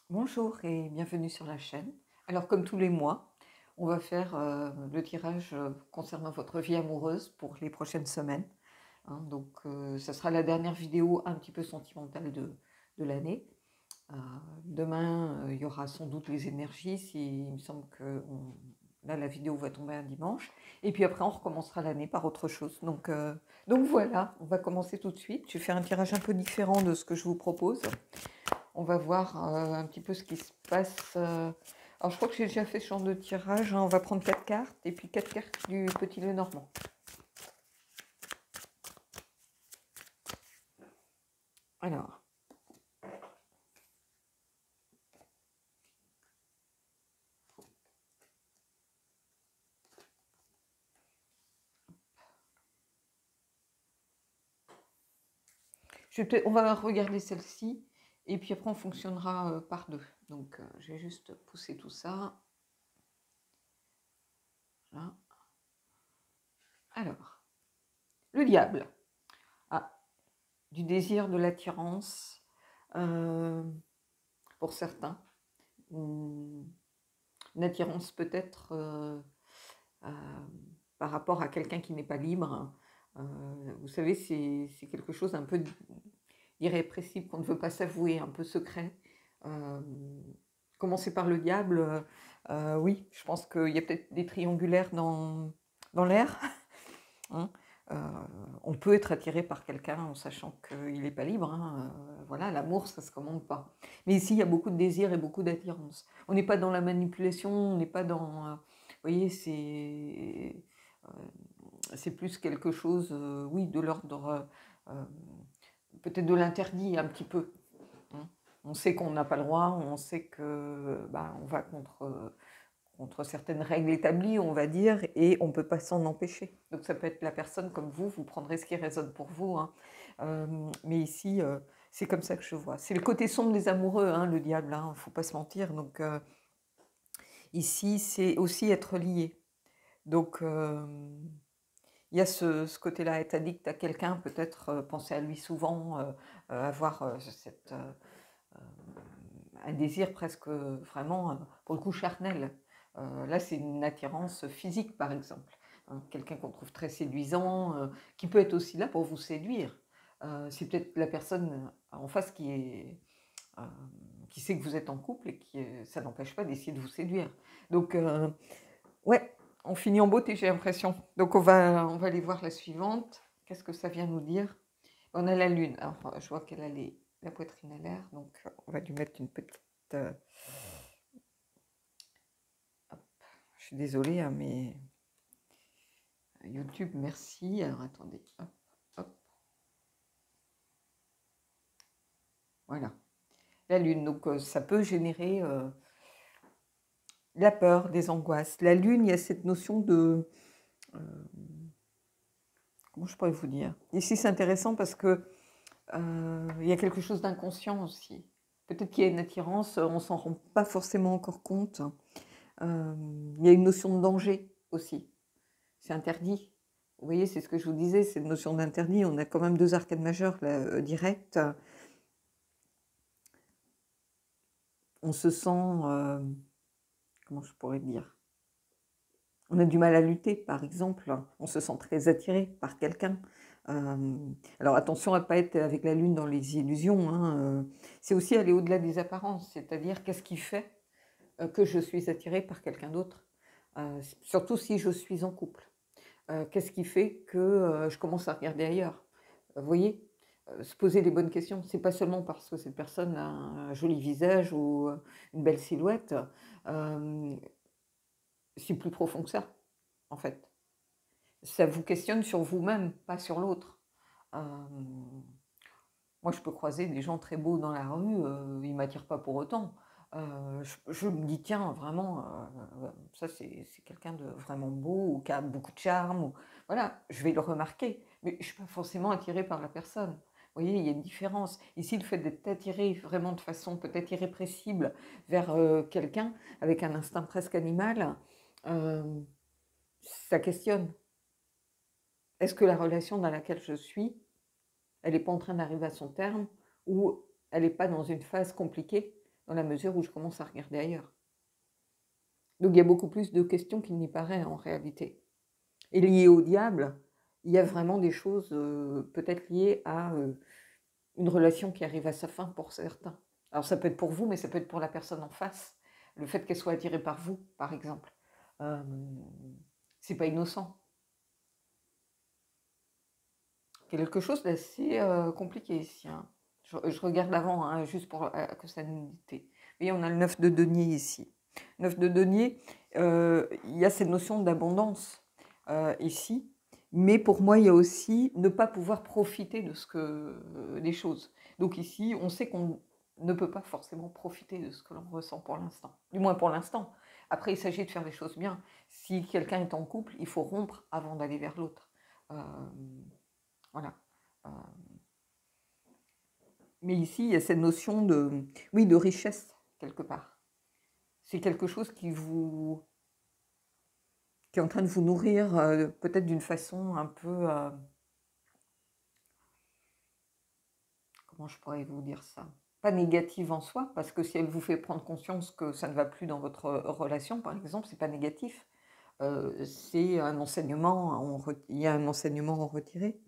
Bonjour et bienvenue sur la chaîne. Alors comme tous les mois, on va faire le tirage concernant votre vie amoureuse pour les prochaines semaines. Donc ça sera la dernière vidéo un petit peu sentimentale de l'année. Euh, Demain, il y aura sans doute les énergies, il me semble que là la vidéo va tomber un dimanche. Et puis après on recommencera l'année par autre chose. Donc voilà, on va commencer tout de suite. Je vais faire un tirage un peu différent de ce que je vous propose. On va voir un petit peu ce qui se passe. Alors, je crois que j'ai déjà fait ce genre de tirage. On va prendre 4 cartes et puis 4 cartes du petit Lenormand. Alors, on va regarder celle-ci et puis après on fonctionnera par deux. Donc, je vais juste pousser tout ça. Là. Alors, le diable. Ah, du désir, de l'attirance pour certains. Une attirance peut-être par rapport à quelqu'un qui n'est pas libre. Vous savez, c'est quelque chose un peu irrépressible qu'on ne veut pas s'avouer, un peu secret. Commencer par le diable, oui, je pense qu'il y a peut-être des triangulaires dans l'air. Hein. On peut être attiré par quelqu'un en sachant qu'il n'est pas libre. Voilà, l'amour, ça ne se commande pas. Mais ici, il y a beaucoup de désir et beaucoup d'attirance. On n'est pas dans la manipulation, on n'est pas dans... vous voyez, c'est plus quelque chose, oui, de l'ordre, peut-être de l'interdit un petit peu. Hein. On sait qu'on n'a pas le droit, on sait que on va contre certaines règles établies, on va dire, et on ne peut pas s'en empêcher. Donc ça peut être la personne comme vous prendrez ce qui résonne pour vous. Mais ici, c'est comme ça que je vois. C'est le côté sombre des amoureux, le diable, il ne faut pas se mentir. Donc ici, c'est aussi être lié. Donc il y a ce côté-là, être addict à quelqu'un, peut-être penser à lui souvent, avoir un désir presque vraiment, pour le coup, charnel. Là, c'est une attirance physique, par exemple. Quelqu'un qu'on trouve très séduisant, qui peut être aussi là pour vous séduire. C'est peut-être la personne en face qui sait que vous êtes en couple et ça n'empêche pas d'essayer de vous séduire. Donc, ouais, on finit en beauté, j'ai l'impression. Donc, on va aller voir la suivante. Qu'est-ce que ça vient nous dire? On a la lune. Alors, je vois qu'elle a la poitrine à l'air, donc on va lui mettre une petite... hop. Je suis désolée, mais YouTube, merci. Alors, attendez. Hop, hop. Voilà. La lune, donc ça peut générer la peur, des angoisses. La lune, il y a cette notion de... comment je pourrais vous dire? Ici, c'est intéressant parce que il y a quelque chose d'inconscient aussi. Peut-être qu'il y a une attirance, on ne s'en rend pas forcément encore compte. Il y a une notion de danger aussi. C'est interdit. Vous voyez, c'est ce que je vous disais, cette notion d'interdit. On a quand même 2 arcades majeures là, directes. On se sent... comment je pourrais dire? On a du mal à lutter, par exemple. On se sent très attiré par quelqu'un. Alors attention à ne pas être avec la lune dans les illusions. C'est aussi aller au-delà des apparences. C'est-à-dire, qu'est-ce qui fait que je suis attirée par quelqu'un d'autre, surtout si je suis en couple. Qu'est-ce qui fait que je commence à regarder ailleurs? Vous voyez, se poser les bonnes questions. C'est pas seulement parce que cette personne a un joli visage ou une belle silhouette. C'est plus profond que ça, en fait. Ça vous questionne sur vous-même, pas sur l'autre. Moi, je peux croiser des gens très beaux dans la rue, ils ne m'attirent pas pour autant. Je me dis, tiens, vraiment, ça c'est quelqu'un de vraiment beau ou qui a beaucoup de charme. Voilà, je vais le remarquer, mais je ne suis pas forcément attirée par la personne. Vous voyez, il y a une différence. Ici, le fait d'être attiré vraiment de façon peut-être irrépressible vers quelqu'un avec un instinct presque animal, ça questionne. Est-ce que la relation dans laquelle je suis, elle n'est pas en train d'arriver à son terme ou elle n'est pas dans une phase compliquée dans la mesure où je commence à regarder ailleurs. Donc il y a beaucoup plus de questions qu'il n'y paraît en réalité. Et liées au diable, il y a vraiment des choses peut-être liées à une relation qui arrive à sa fin pour certains. Alors ça peut être pour vous, mais ça peut être pour la personne en face. Le fait qu'elle soit attirée par vous, par exemple. C'est pas innocent. Quelque chose d'assez compliqué ici. Hein. Je regarde l'avant, hein, juste pour que ça nous dise. Et on a le 9 de denier ici. 9 de denier, il y a cette notion d'abondance ici. Mais pour moi, il y a aussi ne pas pouvoir profiter de des choses. Donc ici, on sait qu'on ne peut pas forcément profiter de ce que l'on ressent pour l'instant. Du moins pour l'instant. Après, il s'agit de faire les choses bien. Si quelqu'un est en couple, il faut rompre avant d'aller vers l'autre. Voilà. Mais ici, il y a cette notion oui, de richesse, quelque part. C'est quelque chose qui est en train de vous nourrir, peut-être d'une façon un peu... comment je pourrais vous dire ça? Pas négative en soi, parce que si elle vous fait prendre conscience que ça ne va plus dans votre relation, par exemple, c'est pas négatif. C'est un enseignement, il y a un enseignement en retiré.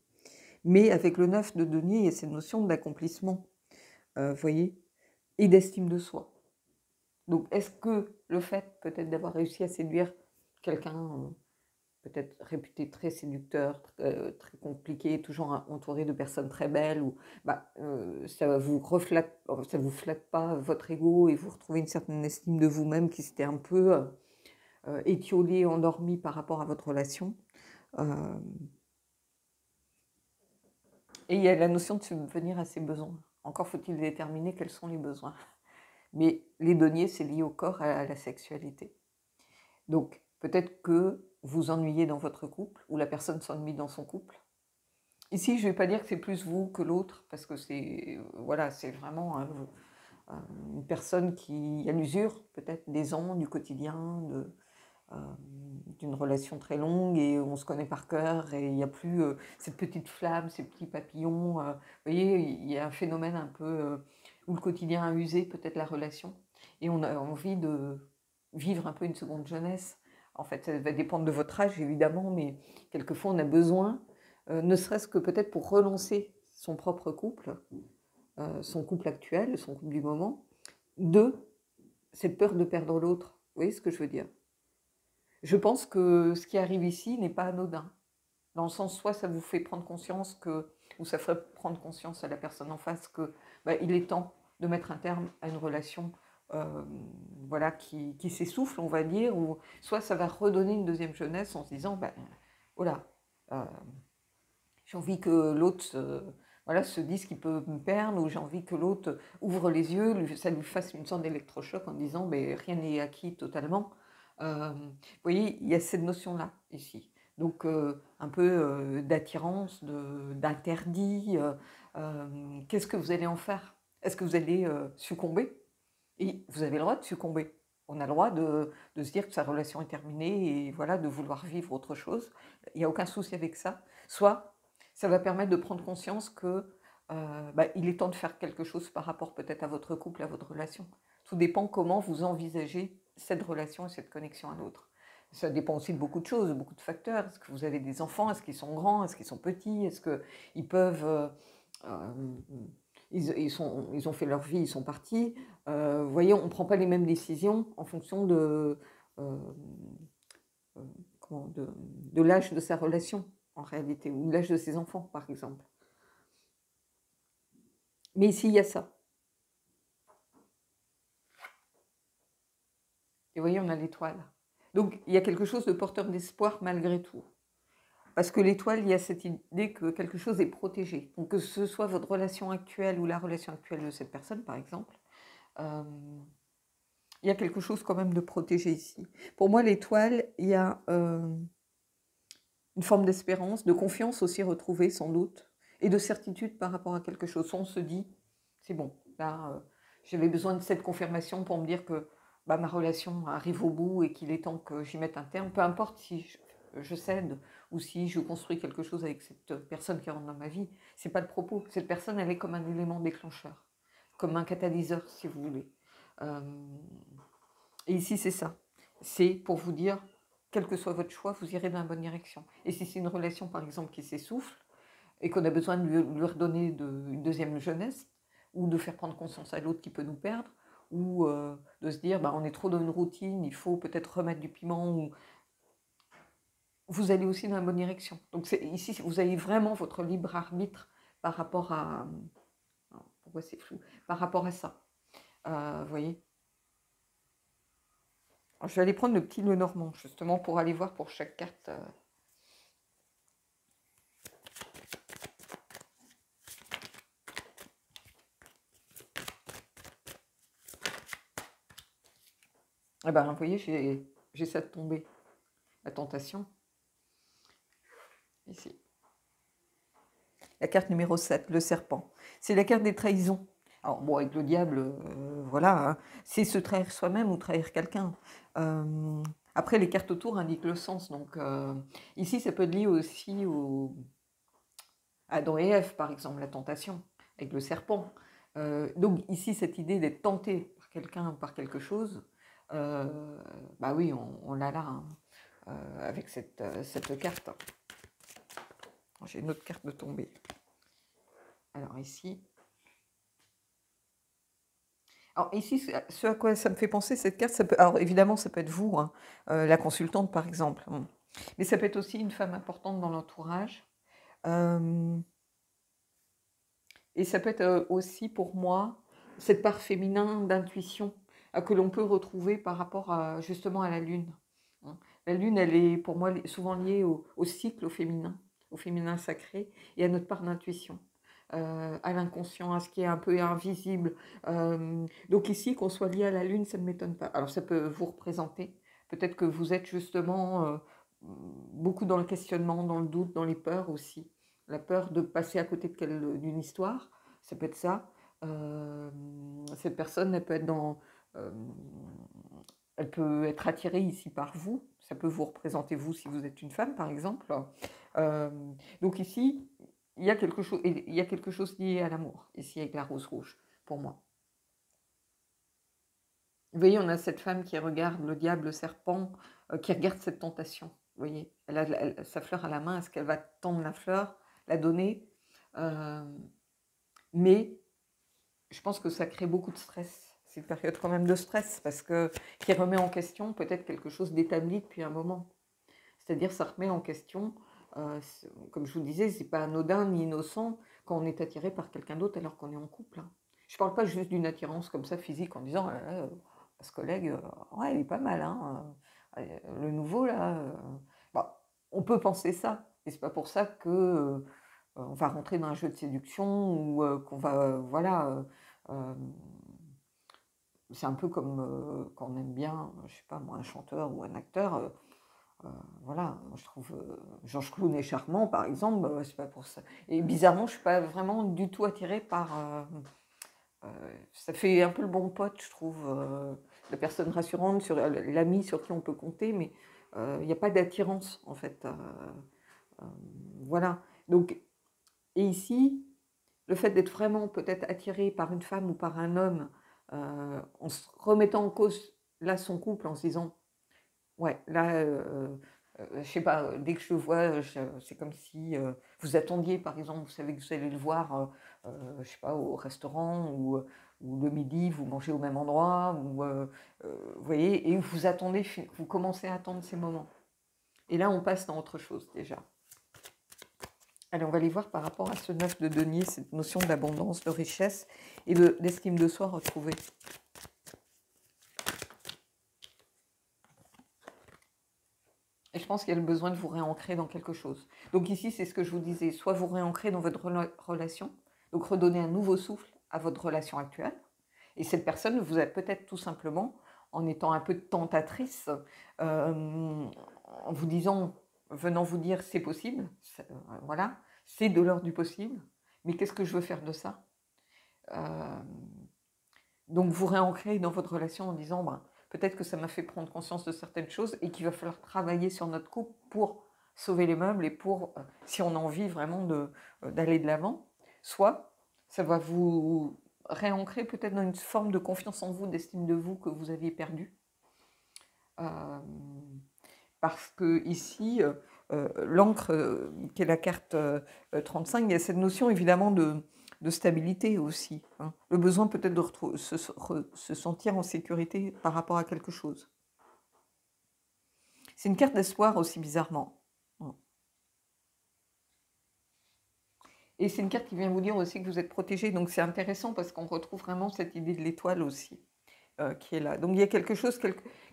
Mais avec le 9 de denier, il y a cette notion d'accomplissement, vous voyez, et d'estime de soi. Donc, est-ce que le fait peut-être d'avoir réussi à séduire quelqu'un peut-être réputé très séducteur, très compliqué, toujours entouré de personnes très belles, ou ça vous flatte pas votre ego et vous retrouvez une certaine estime de vous-même qui s'était un peu étiolée, endormie par rapport à votre relation. Et il y a la notion de subvenir à ses besoins. Encore faut-il déterminer quels sont les besoins. Mais les deniers, c'est lié au corps, à la sexualité. Donc, peut-être que vous ennuyez dans votre couple, ou la personne s'ennuie dans son couple. Ici, je ne vais pas dire que c'est plus vous que l'autre, parce que c'est vraiment une personne qui a l'usure, peut-être des ans, du quotidien, d'une relation très longue, et on se connaît par cœur, et il n'y a plus cette petite flamme, ces petits papillons. Vous voyez, il y a un phénomène un peu où le quotidien a usé peut-être la relation, et on a envie de vivre un peu une seconde jeunesse. En fait, ça va dépendre de votre âge, évidemment, mais quelquefois, on a besoin, ne serait-ce que peut-être pour relancer son propre couple, son couple actuel, son couple du moment, de cette peur de perdre l'autre. Vous voyez ce que je veux dire? Je pense que ce qui arrive ici n'est pas anodin. Dans le sens, soit ça vous fait prendre conscience ou ça ferait prendre conscience à la personne en face que il est temps de mettre un terme à une relation qui s'essouffle, on va dire, ou soit ça va redonner une deuxième jeunesse en se disant, j'ai envie que l'autre se dise qu'il peut me perdre, ou j'ai envie que l'autre ouvre les yeux, ça lui fasse une sorte d'électrochoc en disant, rien n'est acquis totalement. Vous voyez, il y a cette notion-là ici. Donc, un peu d'attirance, d'interdit. Qu'est-ce que vous allez en faire? Est-ce que vous allez succomber? Et vous avez le droit de succomber. On a le droit de se dire que sa relation est terminée et voilà, de vouloir vivre autre chose. Il n'y a aucun souci avec ça. Soit ça va permettre de prendre conscience que il est temps de faire quelque chose par rapport peut-être à votre couple, à votre relation. Tout dépend comment vous envisagez cette relation et cette connexion à l'autre. Ça dépend aussi de beaucoup de choses, de beaucoup de facteurs. Est-ce que vous avez des enfants? Est-ce qu'ils sont grands? Est-ce qu'ils sont petits? Est-ce qu'ils peuvent... ils ont fait leur vie, ils sont partis. Vous voyez, on ne prend pas les mêmes décisions en fonction de l'âge de sa relation, en réalité, ou de l'âge de ses enfants, par exemple. Mais ici, il y a ça. Et vous voyez, on a l'étoile. Donc, il y a quelque chose de porteur d'espoir malgré tout. Parce que l'étoile, il y a cette idée que quelque chose est protégé. Donc, que ce soit votre relation actuelle ou la relation actuelle de cette personne, par exemple, il y a quelque chose quand même de protégé ici. Pour moi, l'étoile, il y a une forme d'espérance, de confiance aussi retrouvée, sans doute, et de certitude par rapport à quelque chose. On se dit, c'est bon, là, j'avais besoin de cette confirmation pour me dire que ma relation arrive au bout et qu'il est temps que j'y mette un terme. Peu importe si je cède ou si je construis quelque chose avec cette personne qui rentre dans ma vie, c'est pas le propos. Cette personne, elle est comme un élément déclencheur, comme un catalyseur, si vous voulez. Et ici, c'est ça. C'est pour vous dire, quel que soit votre choix, vous irez dans la bonne direction. Et si c'est une relation, par exemple, qui s'essouffle, et qu'on a besoin de lui redonner une deuxième jeunesse, ou de faire prendre conscience à l'autre qui peut nous perdre, ou de se dire, bah, on est trop dans une routine, il faut peut-être remettre du piment, ou vous allez aussi dans la bonne direction. Donc ici, vous avez vraiment votre libre arbitre par rapport à... Pourquoi c'est flou? Par rapport à ça. Vous voyez? Alors, je vais aller prendre le petit Lenormand, justement, pour aller voir pour chaque carte. Eh ben, vous voyez, j'ai ça de tomber. La tentation. Ici. La carte numéro 7, le serpent. C'est la carte des trahisons. Alors, bon, avec le diable, voilà, hein, c'est se trahir soi-même ou trahir quelqu'un. Après, les cartes autour indiquent le sens. Donc, ici, ça peut être lié aussi à Adam et Ève, par exemple, la tentation, avec le serpent. Donc, ici, cette idée d'être tenté par quelqu'un, par quelque chose, bah oui, on l'a là, hein, avec cette carte. J'ai une autre carte de tomber. Alors ici. Alors ici, ce à quoi ça me fait penser, cette carte, ça peut, alors évidemment, ça peut être vous, hein, la consultante par exemple. Mais ça peut être aussi une femme importante dans l'entourage. Et ça peut être aussi pour moi cette part féminin d'intuition que l'on peut retrouver par rapport justement à la Lune. Hein. La Lune, elle est pour moi souvent liée au cycle, au féminin sacré et à notre part d'intuition. À l'inconscient, à ce qui est un peu invisible. Donc ici, qu'on soit lié à la Lune, ça ne m'étonne pas. Alors ça peut vous représenter. Peut-être que vous êtes justement beaucoup dans le questionnement, dans le doute, dans les peurs aussi. La peur de passer à côté d'une histoire, ça peut être ça. Cette personne, elle peut être elle peut être attirée ici par vous. Ça peut vous représenter vous si vous êtes une femme, par exemple. Donc ici, il y a quelque chose lié à l'amour, ici avec la rose rouge, pour moi. Vous voyez, on a cette femme qui regarde le diable, le serpent, qui regarde cette tentation. Vous voyez, elle a sa fleur à la main, est-ce qu'elle va tendre la fleur, la donner mais je pense que ça crée beaucoup de stress. C'est une période quand même de stress, parce que qui remet en question peut-être quelque chose d'établi depuis un moment. C'est-à-dire, ça remet en question, comme je vous disais, c'est pas anodin ni innocent quand on est attiré par quelqu'un d'autre alors qu'on est en couple. Hein. Je parle pas juste d'une attirance comme ça physique en disant, ce collègue, ouais, il est pas mal, hein, le nouveau là. Bah, on peut penser ça, et c'est pas pour ça que on va rentrer dans un jeu de séduction ou qu'on va, voilà. C'est un peu comme quand on aime bien, je sais pas moi, un chanteur ou un acteur. Voilà, moi je trouve Georges Clooney charmant, par exemple, c'est pas pour ça. Et bizarrement, je suis pas vraiment du tout attirée par. Ça fait un peu le bon pote, je trouve, la personne rassurante, l'ami sur qui on peut compter, mais il n'y a pas d'attirance en fait. Voilà. Donc, et ici, le fait d'être vraiment peut-être attiré par une femme ou par un homme, en se remettant en cause là son couple, en se disant ouais, là, je sais pas, dès que je le vois, c'est comme si vous attendiez, par exemple, vous savez que vous allez le voir, je sais pas, au restaurant ou le midi, vous mangez au même endroit, vous voyez, et vous attendez, vous commencez à attendre ces moments. Et là, on passe dans autre chose déjà. Allez, on va aller voir par rapport à ce 9 de denier, cette notion d'abondance, de richesse et d'estime de soi retrouvée. Et je pense qu'il y a le besoin de vous réancrer dans quelque chose. Donc ici, c'est ce que je vous disais, soit vous réancrer dans votre relation, donc redonner un nouveau souffle à votre relation actuelle. Et cette personne vous a peut-être tout simplement, en étant un peu tentatrice, en vous disant, venant vous dire c'est possible, voilà, c'est de l'ordre du possible, mais qu'est-ce que je veux faire de ça Donc vous réancrer dans votre relation en disant, ben, peut-être que ça m'a fait prendre conscience de certaines choses et qu'il va falloir travailler sur notre couple pour sauver les meubles et pour, si on a envie vraiment d'aller de l'avant. Soit ça va vous réancrer peut-être dans une forme de confiance en vous, d'estime de vous que vous aviez perdue. Parce que ici, l'encre, qui est la carte 35, il y a cette notion évidemment de stabilité aussi, hein. Le besoin peut-être de se sentir en sécurité par rapport à quelque chose. C'est une carte d'espoir aussi, bizarrement. Et c'est une carte qui vient vous dire aussi que vous êtes protégé. Donc c'est intéressant parce qu'on retrouve vraiment cette idée de l'étoile aussi, qui est là. Donc il y a quelque chose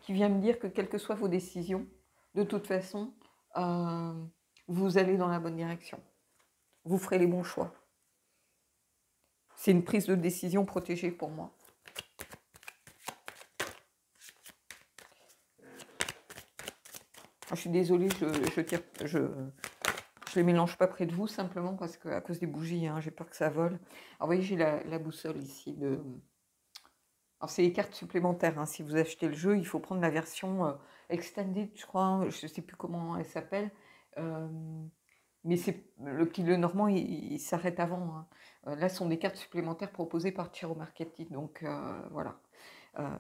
qui vient me dire que quelles que soient vos décisions, de toute façon, vous allez dans la bonne direction. Vous ferez les bons choix. C'est une prise de décision protégée pour moi. Je suis désolée, je les mélange pas près de vous, simplement parce que à cause des bougies, hein, j'ai peur que ça vole. Alors vous voyez, j'ai la boussole ici. Alors c'est les cartes supplémentaires, hein. Si vous achetez le jeu, il faut prendre la version extended, je crois, hein. Je ne sais plus comment elle s'appelle. Mais le normand, il s'arrête avant, hein. Là, ce sont des cartes supplémentaires proposées par Ciro Marchetti. Donc voilà.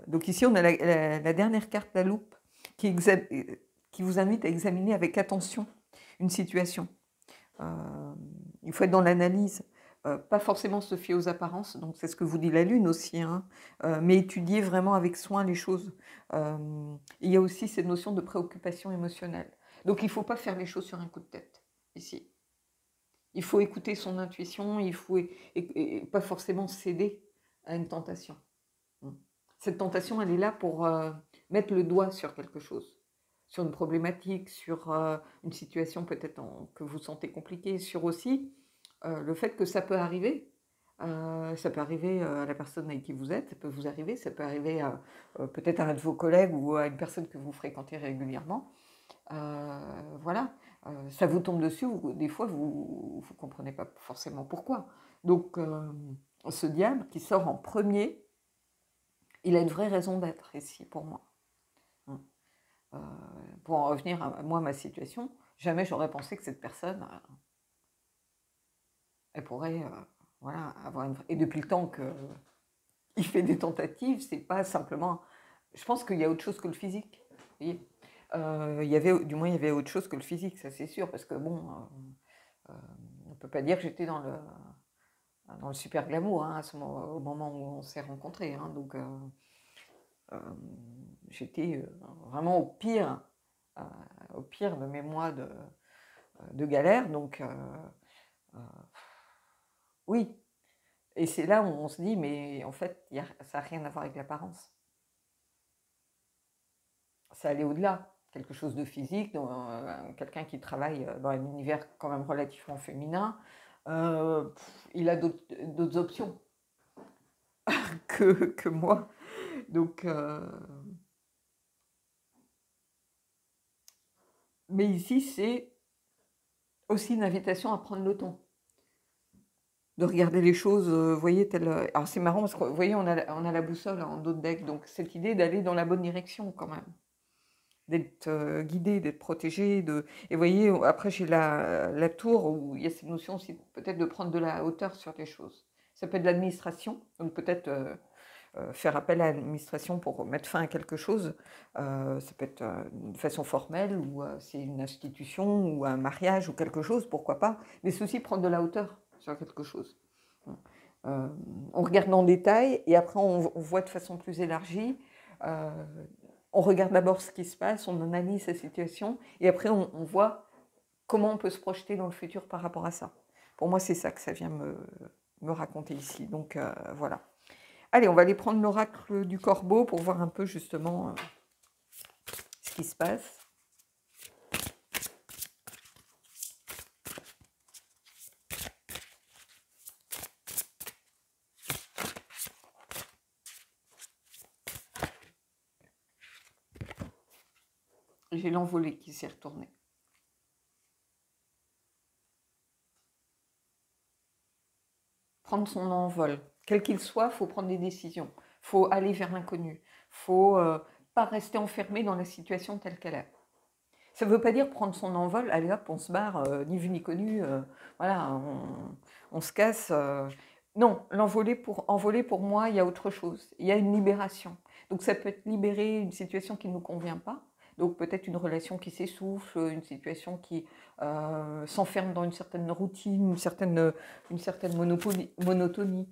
Donc ici, on a la dernière carte, la loupe, qui vous invite à examiner avec attention une situation. Il faut être dans l'analyse, pas forcément se fier aux apparences, donc c'est ce que vous dit la Lune aussi, hein, mais étudier vraiment avec soin les choses. Il y a aussi cette notion de préoccupation émotionnelle. Donc il ne faut pas faire les choses sur un coup de tête, ici. Il faut écouter son intuition, il faut et pas forcément céder à une tentation. Cette tentation, elle est là pour mettre le doigt sur quelque chose, sur une problématique, sur une situation peut-être que vous sentez compliquée, sur aussi le fait que ça peut arriver. Ça peut arriver à la personne avec qui vous êtes, ça peut vous arriver, ça peut arriver peut-être à un de vos collègues ou à une personne que vous fréquentez régulièrement. Voilà, ça vous tombe dessus, des fois vous ne comprenez pas forcément pourquoi. Donc ce diable qui sort en premier, il a une vraie raison d'être ici pour moi. Pour en revenir à moi, ma situation, jamais j'aurais pensé que cette personne, elle pourrait voilà, avoir une... Et depuis le temps qu'il fait des tentatives, c'est pas simplement... Je pense qu'il y a autre chose que le physique. Vous voyez, du moins, il y avait autre chose que le physique, ça c'est sûr, parce que bon, on ne peut pas dire que j'étais dans le super glamour, hein, au moment où on s'est rencontrés. Hein, donc, j'étais vraiment au pire de mes mois de galère. Donc, oui. Et c'est là où on se dit, mais en fait, ça n'a rien à voir avec l'apparence. Ça allait au-delà. Quelque chose de physique, quelqu'un qui travaille dans un univers quand même relativement féminin, il a d'autres options que moi. Donc, mais ici, c'est aussi une invitation à prendre le temps, de regarder les choses, vous voyez, alors c'est marrant parce que, vous voyez, on a la boussole en dos de deck, donc cette idée d'aller dans la bonne direction quand même, d'être guidé, d'être protégé, et vous voyez, après j'ai la tour où il y a cette notion aussi peut-être de prendre de la hauteur sur les choses. Ça peut être de l'administration, donc peut-être faire appel à l'administration pour mettre fin à quelque chose. Ça peut être de façon formelle, ou c'est une institution, ou un mariage, ou quelque chose, pourquoi pas. Mais c'est aussi prendre de la hauteur sur quelque chose. On regarde en détail, et après on voit de façon plus élargie. On regarde d'abord ce qui se passe, on analyse la situation, et après on voit comment on peut se projeter dans le futur par rapport à ça. Pour moi, c'est ça que ça vient me raconter ici. Donc voilà. Allez, on va aller prendre l'oracle du corbeau pour voir un peu justement ce qui se passe. J'ai l'envolée qui s'est retournée. Prendre son envol. Quel qu'il soit, il faut prendre des décisions. Il faut aller vers l'inconnu. Il ne faut pas rester enfermé dans la situation telle qu'elle est. Ça ne veut pas dire prendre son envol, allez hop, on se barre, ni vu ni connu, voilà, on se casse. Non, envoler pour moi, il y a autre chose. Il y a une libération. Donc ça peut être libérer une situation qui ne nous convient pas. Donc peut-être une relation qui s'essouffle, une situation qui s'enferme dans une certaine routine, une certaine monotonie.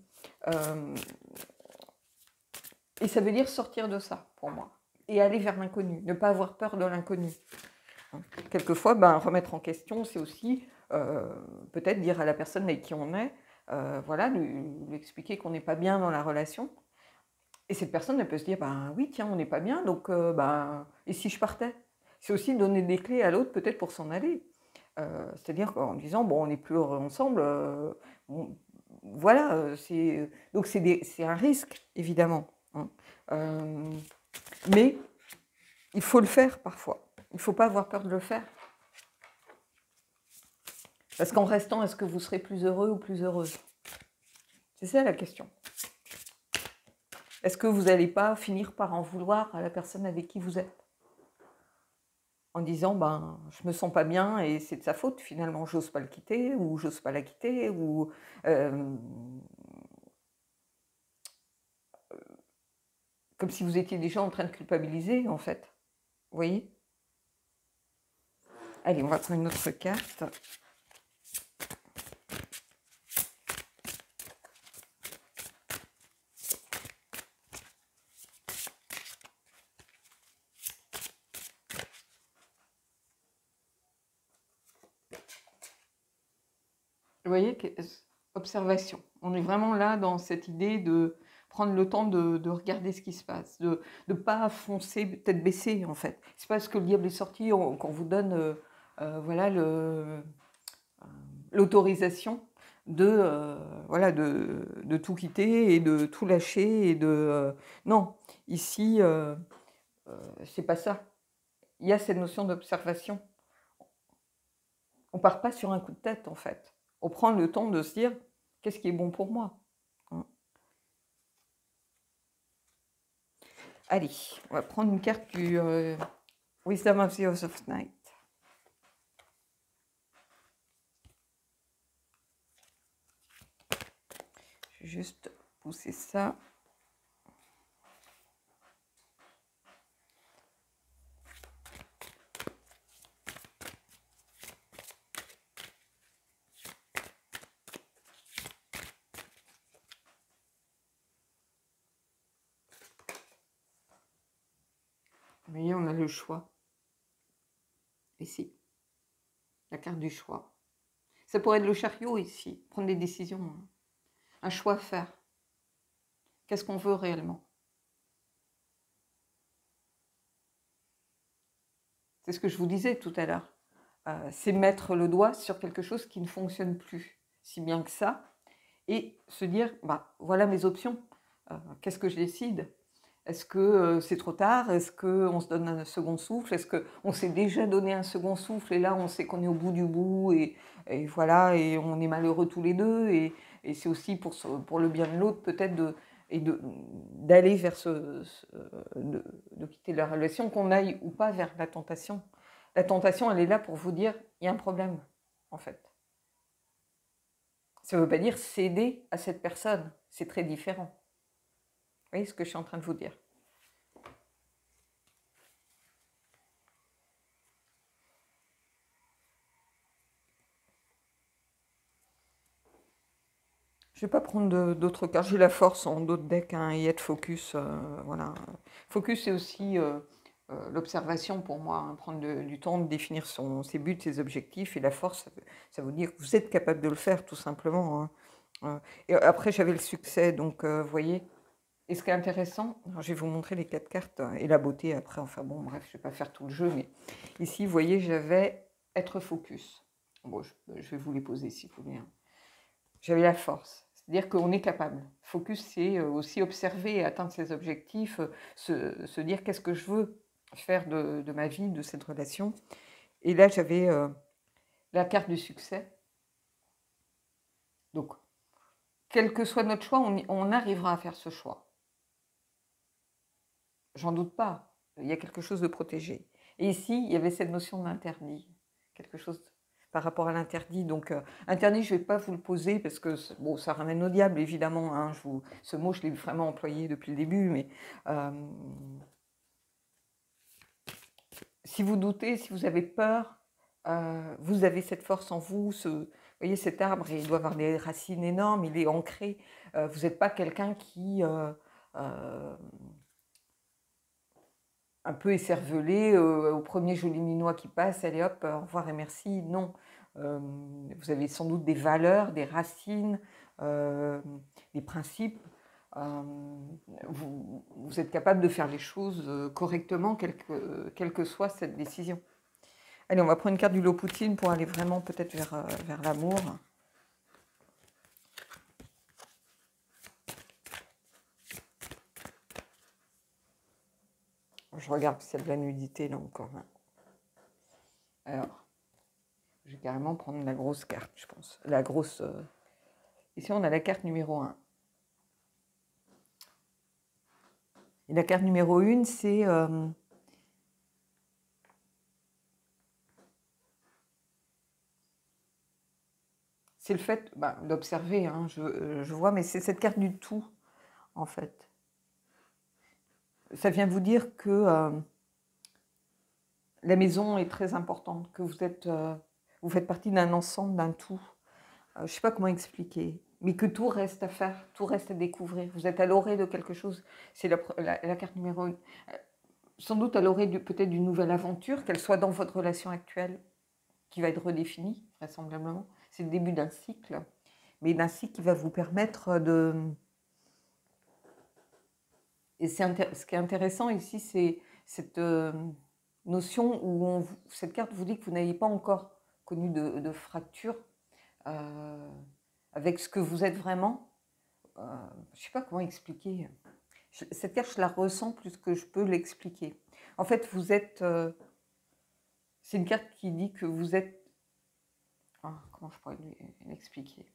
Et ça veut dire sortir de ça, pour moi. Et aller vers l'inconnu, ne pas avoir peur de l'inconnu. Quelquefois, remettre en question, c'est aussi peut-être dire à la personne avec qui on est, voilà, lui expliquer qu'on n'est pas bien dans la relation. Et cette personne, elle peut se dire, oui, tiens, on n'est pas bien, donc, et si je partais? C'est aussi donner des clés à l'autre, peut-être pour s'en aller. C'est-à-dire en disant, bon, on n'est plus heureux ensemble, voilà, donc c'est un risque, évidemment. Hein. Mais il faut le faire parfois. Il ne faut pas avoir peur de le faire. Parce qu'en restant, est-ce que vous serez plus heureux ou plus heureuse? C'est ça la question. Est-ce que vous n'allez pas finir par en vouloir à la personne avec qui vous êtes? En disant, je me sens pas bien et c'est de sa faute, finalement, j'ose pas le quitter, ou j'ose pas la quitter, ou... comme si vous étiez déjà en train de culpabiliser, en fait. Vous voyez? Allez, on va prendre une autre carte. Vous voyez, observation. On est vraiment là dans cette idée de prendre le temps de regarder ce qui se passe, de ne pas foncer tête baissée, en fait. C'est parce que le diable est sorti qu'on vous donne voilà, l'autorisation voilà, de tout quitter et de tout lâcher. Et non, ici, c'est pas ça. Il y a cette notion d'observation. On part pas sur un coup de tête, en fait. On prend le temps de se dire, qu'est-ce qui est bon pour moi? Allez, on va prendre une carte du Wisdom of the House of Night. Je vais juste pousser ça. Vous voyez, on a le choix. Ici, la carte du choix. Ça pourrait être le chariot ici, prendre des décisions. Un choix à faire. Qu'est-ce qu'on veut réellement? C'est ce que je vous disais tout à l'heure. C'est mettre le doigt sur quelque chose qui ne fonctionne plus, si bien que ça, et se dire, voilà mes options. Qu'est-ce que je décide? Est-ce que c'est trop tard? Est-ce qu'on se donne un second souffle? Est-ce qu'on s'est déjà donné un second souffle et là on sait qu'on est au bout du bout et voilà, et on est malheureux tous les deux et c'est aussi pour le bien de l'autre peut-être d'aller vers de quitter la relation, qu'on aille ou pas vers la tentation. La tentation, elle est là pour vous dire, il y a un problème, en fait. Ça ne veut pas dire céder à cette personne, c'est très différent. Vous voyez ce que je suis en train de vous dire? Je ne vais pas prendre d'autres cartes. J'ai la force en d'autres decks et être focus. Voilà. Focus, c'est aussi l'observation pour moi. Hein, prendre du temps de définir ses buts, ses objectifs. Et la force, ça veut dire que vous êtes capable de le faire, tout simplement. Hein. Et après, j'avais le succès. Donc, vous voyez. Et ce qui est intéressant, alors je vais vous montrer les 4 cartes et la beauté après. Enfin bon, bref, je ne vais pas faire tout le jeu. Mais ici, vous voyez, j'avais être focus. Bon, je vais vous les poser s'il faut bien. J'avais la force. C'est-à-dire qu'on est capable. Focus, c'est aussi observer et atteindre ses objectifs, se dire qu'est-ce que je veux faire de ma vie, de cette relation. Et là, j'avais la carte du succès. Donc, quel que soit notre choix, on arrivera à faire ce choix. J'en doute pas. Il y a quelque chose de protégé. Et ici, il y avait cette notion d'interdit. Quelque chose par rapport à l'interdit. Donc, interdit, je ne vais pas vous le poser parce que bon, ça ramène au diable, évidemment. Hein, ce mot, je l'ai vraiment employé depuis le début, mais si vous doutez, si vous avez peur, vous avez cette force en vous. Vous voyez, cet arbre, il doit avoir des racines énormes, il est ancré. Vous n'êtes pas quelqu'un qui... un peu écervelé, au premier joli minois qui passe, allez hop, au revoir et merci. Non, vous avez sans doute des valeurs, des racines, des principes. Vous êtes capable de faire les choses correctement, quelle que soit cette décision. Allez, on va prendre une carte du Loputin pour aller vraiment peut-être vers l'amour. Je regarde s'il y a de la nudité là encore. Alors, je vais carrément prendre la grosse carte, je pense. La grosse... Ici, on a la carte numéro 1. Et la carte numéro 1, c'est... c'est le fait d'observer, hein, je vois, mais c'est cette carte du tout, en fait. Ça vient vous dire que la maison est très importante, que vous faites partie d'un ensemble, d'un tout. Je ne sais pas comment expliquer, mais que tout reste à faire, tout reste à découvrir. Vous êtes à l'orée de quelque chose. C'est la carte numéro 1. Sans doute à l'orée peut-être d'une nouvelle aventure, qu'elle soit dans votre relation actuelle, qui va être redéfinie, vraisemblablement. C'est le début d'un cycle, mais d'un cycle qui va vous permettre de... Et ce qui est intéressant ici, c'est cette notion où cette carte vous dit que vous n'avez pas encore connu de fracture avec ce que vous êtes vraiment. Je ne sais pas comment expliquer. Cette carte, je la ressens plus que je peux l'expliquer. En fait, vous êtes... c'est une carte qui dit que vous êtes... comment je pourrais l'expliquer?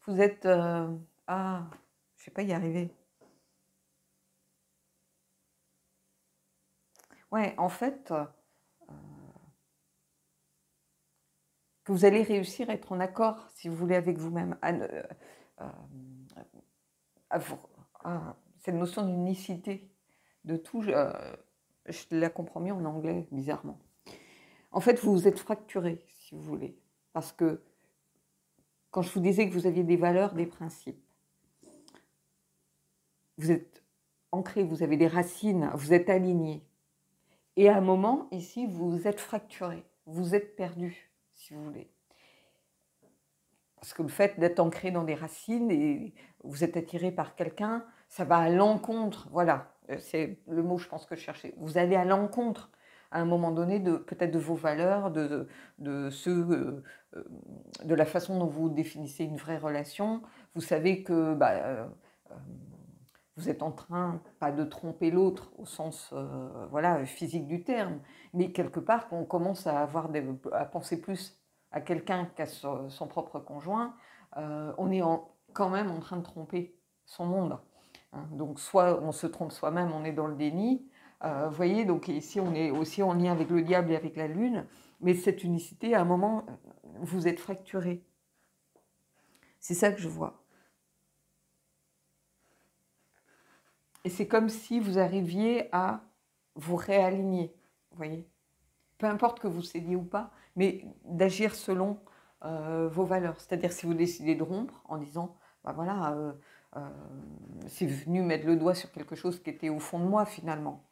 Vous êtes... je ne vais pas y arriver. Ouais, en fait... que vous allez réussir à être en accord, si vous voulez, avec vous-même. Cette notion d'unicité de tout, je la comprends mieux en anglais, bizarrement. En fait, vous vous êtes fracturé, si vous voulez. Parce que quand je vous disais que vous aviez des valeurs, des principes, vous êtes ancré, vous avez des racines, vous êtes aligné. Et à un moment, ici, vous vous êtes fracturé, vous êtes perdu, si vous voulez. Parce que le fait d'être ancré dans des racines et vous êtes attiré par quelqu'un, ça va à l'encontre, voilà, c'est le mot je pense que je cherchais. Vous allez à l'encontre à un moment donné peut-être de vos valeurs, de la façon dont vous définissez une vraie relation. Vous savez que vous êtes en train, pas de tromper l'autre au sens voilà, physique du terme, mais quelque part on commence à penser plus à quelqu'un qu'à son propre conjoint, on est quand même en train de tromper son monde. Hein. Donc soit on se trompe soi-même, on est dans le déni. Vous voyez, donc ici on est aussi en lien avec le diable et avec la lune, mais cette unicité, à un moment, vous êtes fracturé. C'est ça que je vois. Et c'est comme si vous arriviez à vous réaligner, vous voyez. Peu importe que vous cédiez ou pas, mais d'agir selon vos valeurs. C'est-à-dire si vous décidez de rompre en disant, voilà, c'est venu mettre le doigt sur quelque chose qui était au fond de moi finalement,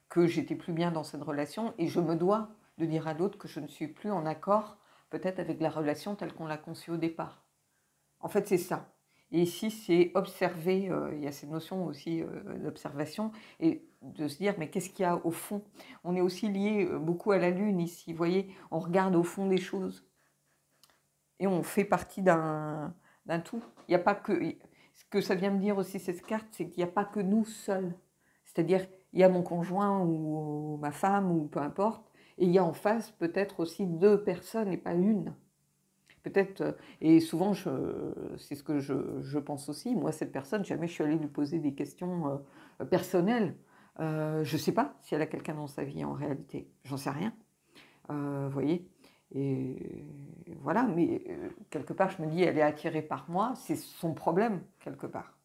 que j'étais plus bien dans cette relation et je me dois de dire à l'autre que je ne suis plus en accord peut-être avec la relation telle qu'on l'a conçue au départ. En fait, c'est ça. Et ici, c'est observer, il y a cette notion aussi d'observation, et de se dire, mais qu'est-ce qu'il y a au fond? On est aussi lié beaucoup à la Lune ici, vous voyez, on regarde au fond des choses. Et on fait partie d'un tout. Il n'y a pas que... Ce que ça vient me dire aussi, cette carte, c'est qu'il n'y a pas que nous seuls. C'est-à-dire, il y a mon conjoint ou ma femme, ou peu importe, et il y a en face peut-être aussi 2 personnes et pas une. Peut-être, et souvent, c'est ce que je pense aussi, moi, cette personne, jamais je suis allée lui poser des questions personnelles. Je ne sais pas si elle a quelqu'un dans sa vie en réalité, j'en sais rien, vous voyez. Et voilà, mais quelque part, je me dis, elle est attirée par moi, c'est son problème, quelque part.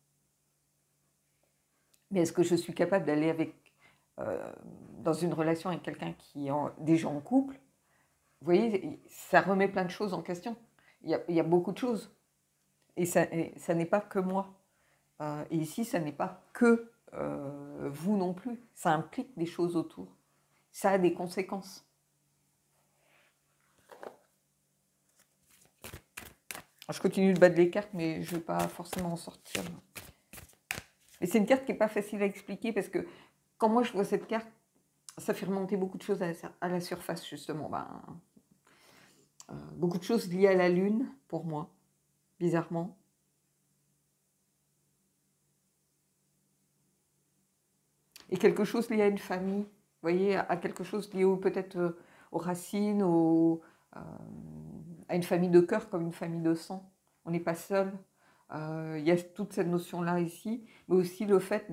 Mais est-ce que je suis capable d'aller dans une relation avec quelqu'un qui est déjà en couple? Vous voyez, ça remet plein de choses en question. Il y a beaucoup de choses. Et ça n'est pas que moi. Et ici, ça n'est pas que vous non plus. Ça implique des choses autour. Ça a des conséquences. Alors, je continue de battre les cartes, mais je ne vais pas forcément en sortir. Mais c'est une carte qui n'est pas facile à expliquer parce que quand moi je vois cette carte, ça fait remonter beaucoup de choses à la surface, justement. Beaucoup de choses liées à la Lune, pour moi, bizarrement. Et quelque chose lié à une famille, vous voyez, à quelque chose lié peut-être aux racines, à une famille de cœur comme une famille de sang. On n'est pas seul. Il y a toute cette notion-là ici, mais aussi le fait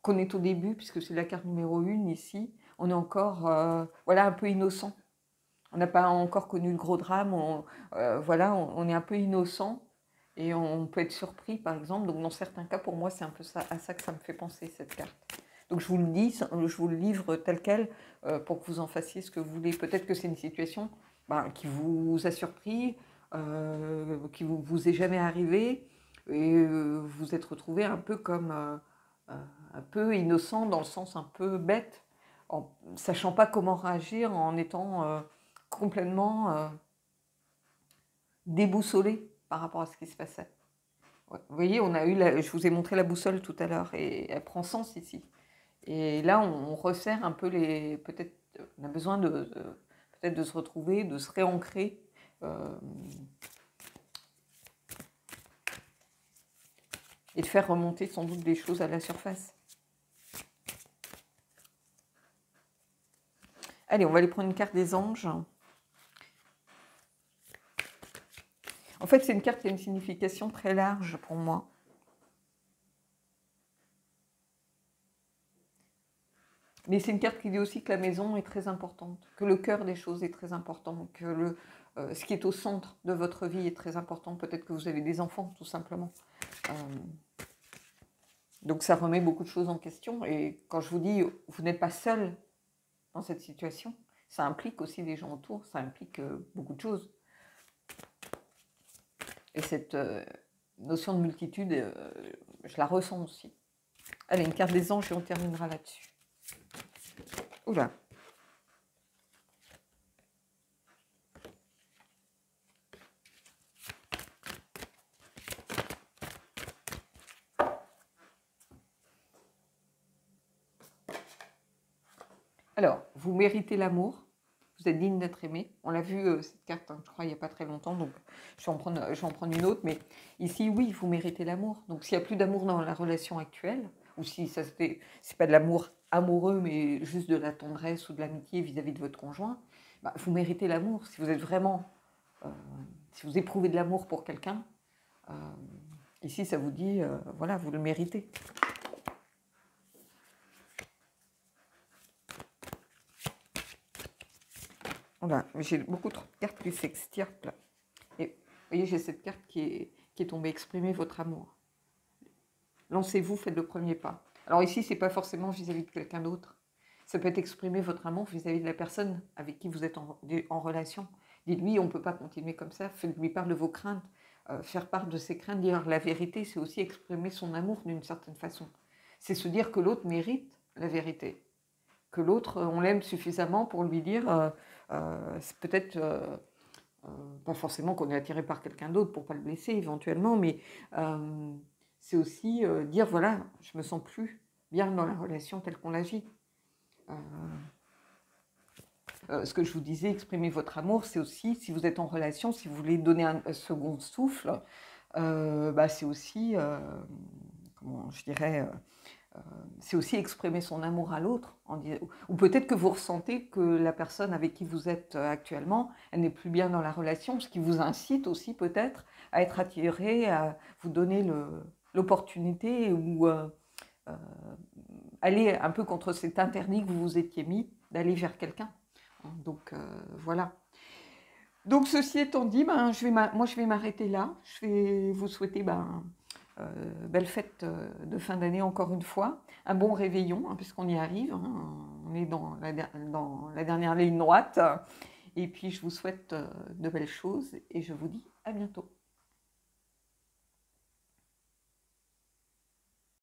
qu'on est au début, puisque c'est la carte numéro 1 ici, on est encore voilà, un peu innocent. On n'a pas encore connu le gros drame, voilà, on est un peu innocent et on peut être surpris par exemple. Donc dans certains cas, pour moi, c'est un peu à ça que ça me fait penser cette carte. Donc je vous le dis, je vous le livre tel quel pour que vous en fassiez ce que vous voulez. Peut-être que c'est une situation qui vous a surpris, qui vous est jamais arrivée et vous êtes retrouvé un peu comme un peu innocent dans le sens un peu bête, en sachant pas comment réagir, en étant complètement déboussolé par rapport à ce qui se passait. Ouais. Vous voyez, je vous ai montré la boussole tout à l'heure et elle prend sens ici. Et là, on resserre un peu peut-être, on a besoin peut-être de se retrouver, de se réancrer. Et de faire remonter sans doute des choses à la surface. Allez, on va aller prendre une carte des anges. En fait, c'est une carte qui a une signification très large pour moi. Mais c'est une carte qui dit aussi que la maison est très importante, que le cœur des choses est très important, que ce qui est au centre de votre vie est très important. Peut-être que vous avez des enfants, tout simplement. Donc ça remet beaucoup de choses en question. Et quand je vous dis, vous n'êtes pas seul dans cette situation, ça implique aussi des gens autour, ça implique beaucoup de choses. Et cette notion de multitude, je la ressens aussi. Allez, une carte des anges et on terminera là-dessus. Oula. Alors, vous méritez l'amour, vous êtes digne d'être aimé. On l'a vu, cette carte, je crois, il n'y a pas très longtemps, donc je vais en prendre une autre. Mais ici, oui, vous méritez l'amour. Donc, s'il n'y a plus d'amour dans la relation actuelle, ou si c'est pas de l'amour amoureux, mais juste de la tendresse ou de l'amitié vis-à-vis de votre conjoint, vous méritez l'amour. Si vous êtes vraiment, si vous éprouvez de l'amour pour quelqu'un, ici, ça vous dit, voilà, vous le méritez. Voilà, j'ai beaucoup trop de cartes qui s'extirpent. Et vous voyez, j'ai cette carte qui est tombée, exprimer votre amour. Lancez-vous, faites le premier pas. Alors ici, ce n'est pas forcément vis-à-vis de quelqu'un d'autre. Ça peut être exprimer votre amour vis-à-vis de la personne avec qui vous êtes en relation. Dites-lui, on ne peut pas continuer comme ça, faites-lui part de vos craintes. Faire part de ses craintes, dire la vérité, c'est aussi exprimer son amour d'une certaine façon. C'est se dire que l'autre mérite la vérité. Que l'autre, on l'aime suffisamment pour lui dire, c'est peut-être pas forcément qu'on est attiré par quelqu'un d'autre pour ne pas le blesser éventuellement, mais c'est aussi dire, voilà, je me sens plus bien dans la relation telle qu'on l'agit. Ce que je vous disais, exprimer votre amour, c'est aussi, si vous êtes en relation, si vous voulez donner un second souffle, c'est aussi, comment je dirais, c'est aussi exprimer son amour à l'autre. Ou peut-être que vous ressentez que la personne avec qui vous êtes actuellement, elle n'est plus bien dans la relation, ce qui vous incite aussi peut-être à être attiré, à vous donner l'opportunité ou aller un peu contre cet interdit que vous vous étiez mis, d'aller vers quelqu'un. Donc voilà. Donc ceci étant dit, ben, moi je vais m'arrêter là. Je vais vous souhaiter belle fête de fin d'année encore une fois. Un bon réveillon, hein, puisqu'on y arrive. Hein. On est dans la dernière ligne droite. Et puis je vous souhaite de belles choses et je vous dis à bientôt.